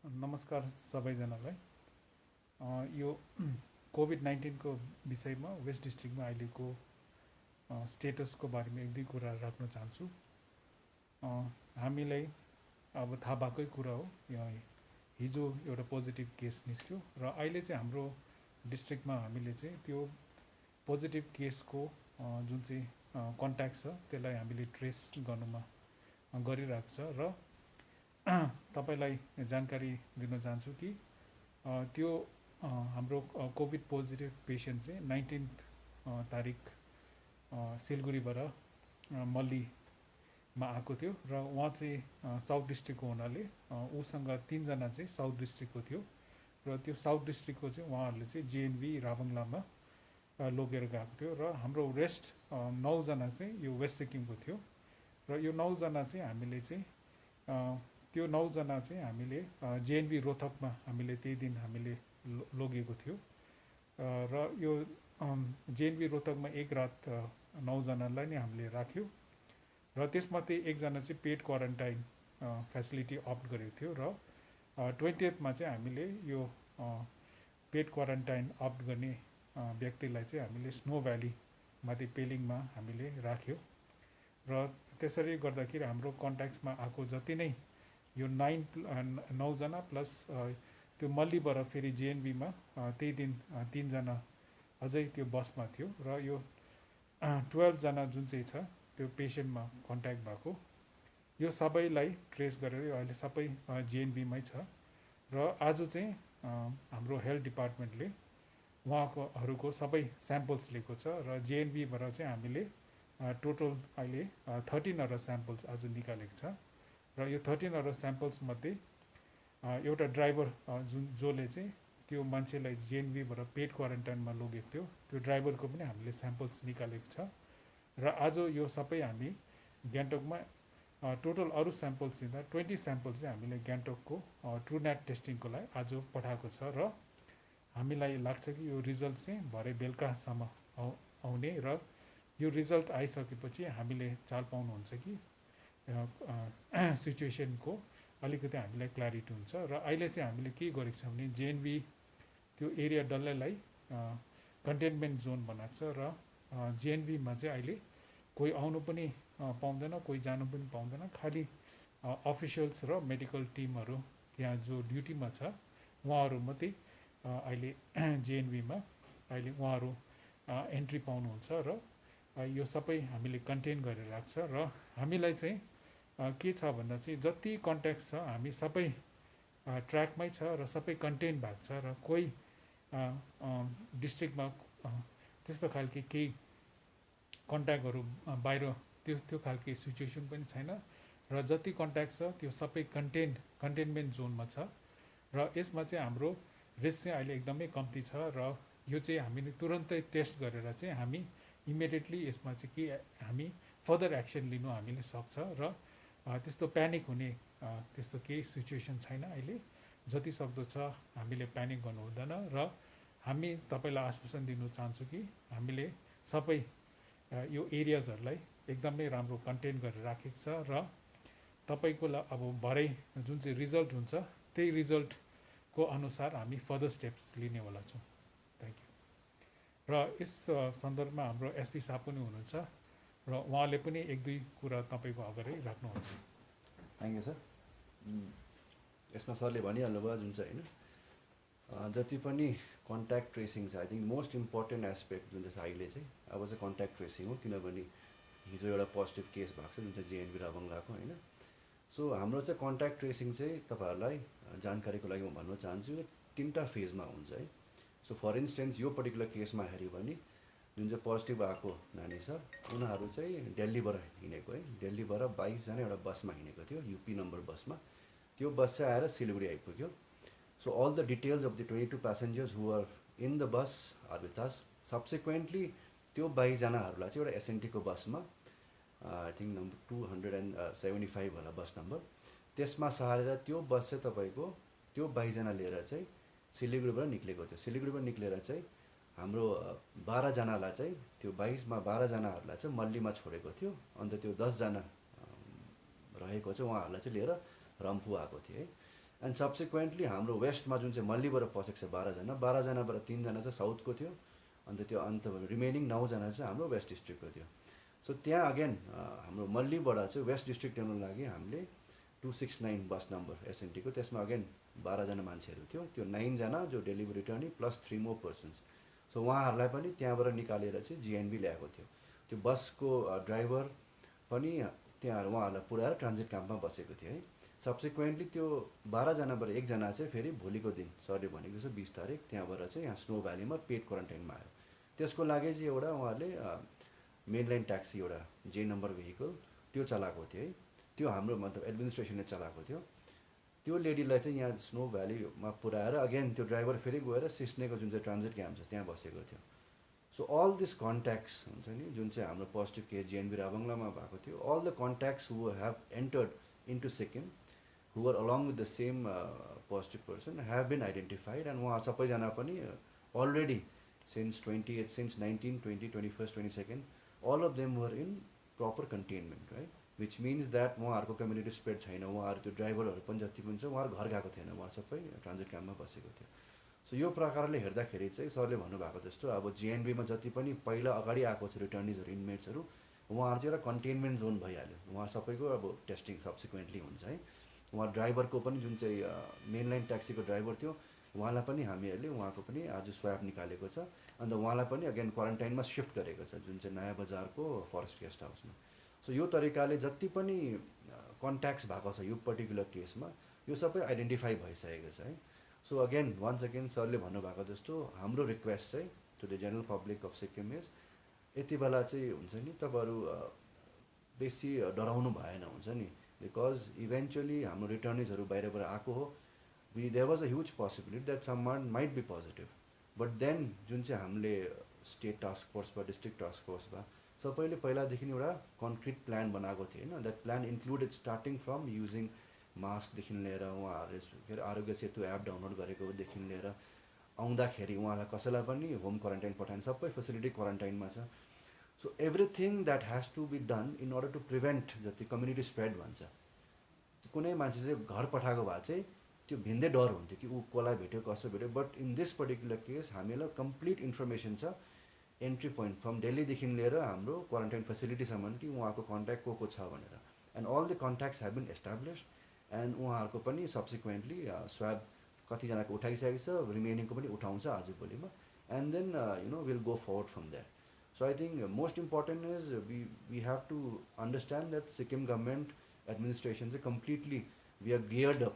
नमस्कार सबैजनालाई। यो कोभिड-19 को विषयमा वेस्ट डिस्ट्रिक्टमा अहिलेको स्टेटसको बारेमा एक दुई कुरा राख्न चाहन्छु। हामीलाई अब थाहा भएकै कुरा हो, हिजो एउटा पोजिटिभ केस निस्क्यो र अहिले चाहिँ हाम्रो डिस्ट्रिक्टमा हामीले चाहिँ त्यो पोजिटिभ केसको जुन चाहिँ कन्ट्याक्ट छ त्यसलाई हामीले ट्रेस गर्नुमा गरिरहेको छ र तपाईलाई जानकारी दिन चाहन्छु कि त्यो हाम्रो कोभिड पोजिटिभ पेसेन्ट चाहिँ 19 तारिक सिलगढीबाट मल्लीमा आएको थियो र उहाँ चाहिँ साउथ डिस्ट्रिक्टको हुनाले उसँग 3 जना चाहिँ साउथ डिस्ट्रिक्टको थियो र त्यो साउथ डिस्ट्रिक्टको चाहिँ उहाँहरूले चाहिँ जेएनबी राभङलामा लगेर गएको थियो र हाम्रो रेस्ट 9 जना चाहिँ यो वेस्ट सिक्किमको थियो र यो 9 जना चाहिँ हामीले चाहिँ त्यो 9 जना चाहिँ हामीले जेएनबी रोहतकमा हामीले त्यही दिन हामीले लगेको थियो र यो जेएनबी रोहतकमा एक रात 9 जनालाई नै हामीले राख्यो र त्यसमध्ये एकजना चाहिँ पेड क्वारेन्टाइन फेसिलिटी अप्ट गरेको थियो र 20th चाहिँ हामीले यो पेड क्वारेन्टाइन अप्ट गर्ने व्यक्तिलाई चाहिँ हामीले स्नो भ्याली माथि पेलिङमा हामीले राख्यो र त्यसरी गर्दाखेरि हाम्रो कन्ट्याक्ट्समा आएको जति नै यो 9 जना प्लस त्यो मल्लीबाट फेरि जेएनबीमा त्यही दिन 3 जना अझै त्यो बसमा थियो र यो 12 जना जुन चाहिँ छ त्यो पेसेन्टमा कन्ट्याक्ट भएको यो सबैलाई ट्रेस गरेर अहिले सबै जेएनबीमै छ र आज चाहिँ हाम्रो हेल्थ डिपार्टमेन्टले उहाँहरूको सबै स्याम्पल्स लिएको छ र जेएनबीबाट चाहिँ हामीले टोटल अहिले 13वटा स्याम्पल्स आज निकालेको छ र यो 13वटा स्याम्पल्स मध्ये एउटा ड्राइभर जसले चाहिँ त्यो मान्छेलाई जेएनबीबाट पेड क्वारेन्टाइनमा लगेको थियो त्यो ड्राइभरको पनि हामीले स्याम्पल्स निकालेको छ र आज यो सबै हामी गान्तोकमा टोटल अरू स्याम्पल्स दिँदा 20 स्याम्पल्स चाहिँ हामीले गान्तोकको ट्रुनेट टेस्टिङको लागि आज पठाएको छ र हामीलाई लाग्छ कि यो रिजल्ट चाहिँ भरे बेलुकासम्म आउने र यो रिजल्ट आइसकेपछि हामीले चाल पाउनुहुन्छ कि सिचुएसनको अलिकति हामीलाई क्ल्यारिटी हुन्छ र अहिले चाहिँ हामीले के गरेको छ भने जेएनबी त्यो एरिया डल्लैलाई कन्टेनमेन्ट जोन बनाएको छ र जेएनबीमा चाहिँ अहिले कोही आउनु पनि पाउँदैन, कोही जानु पनि पाउँदैन, खालि अफिसियल्स र मेडिकल टिमहरू यहाँ जो ड्युटीमा छ उहाँहरू मात्रै अहिले जेएनबीमा अहिले उहाँहरू एन्ट्री पाउनुहुन्छ र यो सबै हामीले कन्टेन गरेर राख्छ र हामीलाई चाहिँ के छ भन्दा चाहिँ जति कन्ट्याक्ट छ हामी सबै ट्र्याकमै छ र सबै कन्टेन भएको छ र कोही डिस्ट्रिक्टमा त्यस्तो खालके केही कन्ट्याक्टहरू बाहिर त्यो खालके सिचुएसन पनि छैन र जति कन्ट्याक्ट छ त्यो सबै कन्टेनमेन्ट जोनमा छ र यसमा चाहिँ हाम्रो रिस्क चाहिँ अहिले एकदमै कम्ती छ र यो चाहिँ हामीले तुरन्तै टेस्ट गरेर चाहिँ हामी इमिडिएटली यसमा चाहिँ के हामी फर्दर एक्सन लिनु हामीले सक्छ र त्यस्तो प्यानिक हुने त्यस्तो केही सिचुएसन छैन अहिले। जति सक्दो छ हामीले प्यानिक गर्नु हुँदैन र हामी तपाईँलाई आश्वासन दिन चाहन्छु कि हामीले सबै यो एरियाजहरूलाई एकदमै राम्रो कन्टेन गरेर राखेको छ र तपाईँको अब भरे जुन चाहिँ रिजल्ट हुन्छ त्यही रिजल्टको अनुसार हामी फर्दर स्टेप्स लिनेवाला छौँ। Thank you. र यस सन्दर्भमा हाम्रो एसपी साहब पनि हुनुहुन्छ र उहाँले पनि एक दुई कुरा तपाईँको अगाडि राख्नुहुन्छ। Thank you sir. यसमा सरले भनिहाल्नु भयो जुन चाहिँ होइन जति पनि कन्ट्याक्ट ट्रेसिङ छ I think most important aspect जुन चाहिँ अहिले चाहिँ अब चाहिँ कन्ट्याक्ट ट्रेसिङ हो, किनभने हिजो एउटा पोजिटिभ केस भएको छ जुन चाहिँ जेएनबी राभङलाको होइन। सो हाम्रो चाहिँ कन्ट्याक्ट ट्रेसिङ चाहिँ तपाईँहरूलाई जानकारीको लागि म भन्न चाहन्छु यो 3टा फेजमा हुन्छ है। सो फर इन्स्टेन्स यो पर्टिकुलर केसमा हेऱ्यो भने जुन चाहिँ पोजिटिभ आएको नानी छ उनीहरू चाहिँ दिल्लीबाट हिँडेको है, दिल्लीबाट 22 जना एउटा बसमा हिँडेको थियो, यूपी नम्बर बसमा। त्यो बस चाहिँ आएर सिलगढी आइपुग्यो। So all the details of the 22 passengers who are in the bus are with us. Subsequently त्यो 22 जनाहरूलाई चाहिँ एउटा एसएनटीको बसमा आई थिङ्क नम्बर 275 होला बस नम्बर, त्यसमा सारेर त्यो बस चाहिँ तपाईँको त्यो 22 जना लिएर चाहिँ सिलगढीबाट निक्लेको थियो। सिलगढीबाट निक्लेर चाहिँ हाम्रो 12 जनालाई चाहिँ त्यो 22मा 12 जनाहरूलाई चाहिँ मल्लीमा छोडेको थियो। अन्त त्यो 10 जना रहेको चाहिँ उहाँहरूलाई चाहिँ लिएर रम्फू आएको थियो है। एन्ड सब्सिक्वेन्टली हाम्रो वेस्टमा जुन चाहिँ मल्लीबाट पसेको छ 12जना, 12जनाबाट 3जना चाहिँ साउथको थियो, अन्त त्यो अन्त रिमेनिङ 9जना चाहिँ हाम्रो वेस्ट डिस्ट्रिक्टको थियो. सो त्यहाँ अगेन हाम्रो मल्लीबाट चाहिँ वेस्ट डिस्ट्रिक्ट ल्याउनु लागि हामीले 269 बस नम्बर एसएनटीको, त्यसमा अगेन 12जना मान्छेहरू थियो. त्यो 9जना जो delivery returnee plus 3 more persons. So उहाँहरूलाई पनि त्यहाँबाट निकालेर चाहिँ जिएनबी ल्याएको थियो. त्यो बसको ड्राइभर पनि त्यहाँ उहाँहरूलाई पुऱ्याएर ट्रान्जिट क्याम्पमा बसेको थियो है. सब्सिक्वेन्टली त्यो 12जनाबाट एकजना चाहिँ फेरि भोलिको दिन सरले भनेको छ 20 तारिक त्यहाँबाट चाहिँ यहाँ स्नो भ्यालीमा पेड क्वारेन्टाइनमा आयो. त्यसको लागि चाहिँ एउटा उहाँहरूले मेन लाइन ट्याक्सी एउटा जे नम्बर भेहिकल त्यो चलाएको थियो है. त्यो हाम्रो मतलब एडमिनिस्ट्रेसनले चलाएको थियो. त्यो लेडीलाई चाहिँ यहाँ स्नो भ्यालीमा पुऱ्याएर अगेन त्यो ड्राइभर फेरि गएर सिस्नेको जुन चाहिँ ट्रान्जिट क्याम्प छ त्यहाँ बसेको थियो. सो अल दिस कन्ट्याक्ट्स हुन्छ नि जुन चाहिँ हाम्रो पोजिटिभ केस जिएनबी राभाङलामा भएको थियो, all the contacts who have entered into Sikkim who were along with the same positive person have been identified, and उहाँ सबैजना पनि already since 19, 20, 21st, 22nd, all of them were in proper containment, right? Which means that उहाँहरूको community spread छैन. उहाँहरू त्यो ड्राइभरहरू पनि जति पनि छ उहाँहरू घर गएको थिएन, उहाँ सबै ट्रान्जिट क्याम्पमा बसेको थियो. सो यो प्रकारले हेर्दाखेरि चाहिँ सरले भन्नुभएको जस्तो अब जिएनबीमा जति पनि पहिला अगाडि आएको छ रिटर्निजहरू इनमेट्सहरू उहाँहरू चाहिँ एउटा कन्टेनमेन्ट जोन भइहाल्यो. उहाँ सबैको अब टेस्टिङ सब्सिक्वेन्टली हुन्छ है. उहाँ ड्राइभरको पनि जुन चाहिँ मेन लाइन ट्याक्सीको ड्राइभर थियो उहाँलाई पनि हामीहरूले उहाँको पनि आज स्वाब निकालेको छ. अन्त उहाँलाई पनि अगेन क्वारेन्टाइनमा सिफ्ट गरेको छ जुन चाहिँ नयाँ बजारको फरेस्ट गेस्ट हाउसमा. सो यो तरिकाले जति पनि कन्ट्याक्ट्स भएको छ यो पर्टिकुलर केसमा यो सबै आइडेन्टिफाई भइसकेको छ है. सो अगेन वान्स अगेन सरले भन्नुभएको जस्तो हाम्रो रिक्वेस्ट चाहिँ to the general public of Sikkim is यति बेला चाहिँ हुन्छ नि तपाईँहरू बेसी डराउनु भएन हुन्छ नि. बिकज इभेन्चुअली हाम्रो रिटर्निजहरू बाहिरबाट आएको हो. There was a huge possibility that someone might be positive. But then जुन चाहिँ हामीले स्टेट टास्क फोर्समा डिस्ट्रिक्ट टास्क फोर्समा सबैले पहिलादेखि एउटा कन्क्रिट प्लान बनाएको थियो होइन. That plan included starting from using मास्कदेखि लिएर उहाँहरूले के अरे आरोग्य सेतु एप डाउनलोड गरेकोदेखि लिएर आउँदाखेरि उहाँलाई कसैलाई पनि होम क्वारेन्टाइन पठाएन, सबै फेसिलिटी क्वारेन्टाइनमा छ. So everything that has to be done in order to prevent जति कम्युनिटी स्प्रेड भन्छ. कुनै मान्छे चाहिँ घर पठाएको भए चाहिँ त्यो भिन्दै डर हुन्थ्यो कि ऊ कसलाई भेट्यो कसो भेट्यो. But in this particular case हामीलाई कम्प्लिट इन्फर्मेसन छ एन्ट्री पोइन्ट फ्रम दिल्लीदेखि लिएर हाम्रो क्वारेन्टाइन फेसिलिटीसम्म कि उहाँको कन्ट्याक्ट को छ भनेर. And all the contacts have been established and उहाँहरूको पनि सब्सिक्वेन्टली स्वाब कतिजनाको उठाइसकेको छ, रिमेनिङको पनि उठाउँछ आज भोलिमा. And then will go forward from that. So I think most important is we have to understand that Sikkim government administration is completely we are geared up.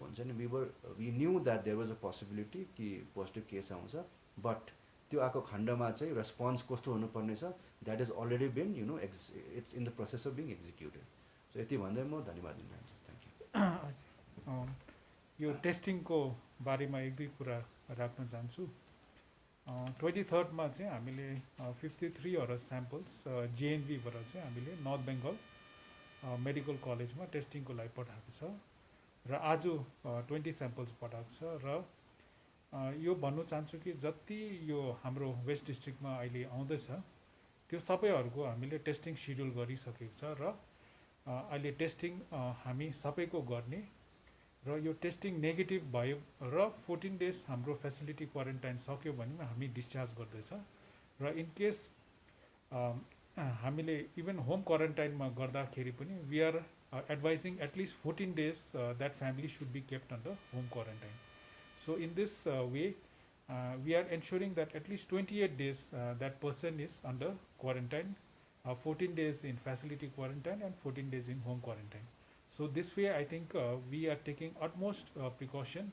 We knew that there was a possibility कि positive case आउँछ, but त्यो आको खण्डमा चाहिँ response कस्तो हुनुपर्ने छ that has already been it's in the process of being executed. So यति भन्दै म धन्यवाद दिन चाहन्छु. Thank you. यो टेस्टिङको बारेमा एक दुई कुरा राख्न चाहन्छु. 23मा चाहिँ हामीले 53वटा स्याम्पल्स जिएनबीबाट चाहिँ हामीले नर्थ बेङ्गल मेडिकल कलेजमा टेस्टिङको लागि पठाएको छ र आज 20 स्याम्पल्स पठाएको छ. र यो भन्नु चाहन्छु कि जति यो हाम्रो वेस्ट डिस्ट्रिक्टमा अहिले आउँदैछ त्यो सबैहरूको हामीले टेस्टिङ सिड्युल गरिसकेको छ र अहिले टेस्टिङ हामी सबैको गर्ने र यो टेस्टिङ नेगेटिभ भयो र 14 डेज हाम्रो फेसिलिटी क्वारेन्टाइन सक्यो भने हामी डिस्चार्ज गर्दैछ. र इन केस हामीले इभन होम क्वारेन्टाइनमा गर्दाखेरि पनि we are advising at least 14 days that family should be kept under home quarantine. So in this way we are ensuring that at least 28 days that person is under quarantine, 14 days in facility quarantine and 14 days in home quarantine. So this way I think we are taking utmost precaution.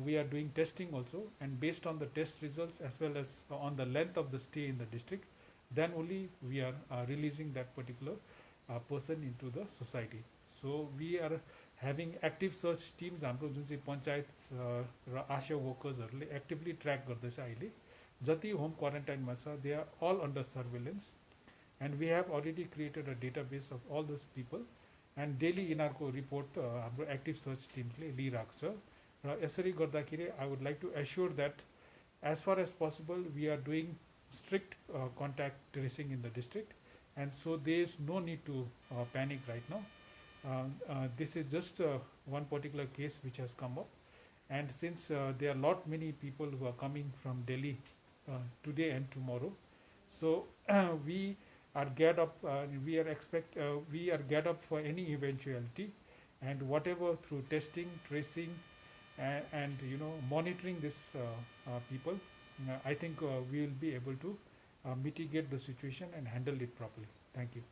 We are doing testing also, and based on the test results as well as on the length of the stay in the district, then only we are releasing that particular person into the society. So we are having active search teams. हाम्रो जुन चाहिँ पञ्चायत र आशा वर्कर्सहरूले actively track गर्दैछ अहिले जति home क्वारेन्टाइनमा छ. They are all under surveillance and we have already created a database of all those people and daily यिनीहरूको रिपोर्ट हाम्रो एक्टिभ सर्च टिमले लिइरहेको छ. र यसरी गर्दाखेरि I would like to assure that as far as possible we are doing strict contact tracing in the district, and so there is no need to panic right now. This is just one particular case which has come up, and since there are lot many people who are coming from Delhi today and tomorrow, so we are geared up. We are geared up for any eventuality, and whatever through testing, tracing, and monitoring this people, I think we will be able to mitigate the situation and handle it properly. Thank you.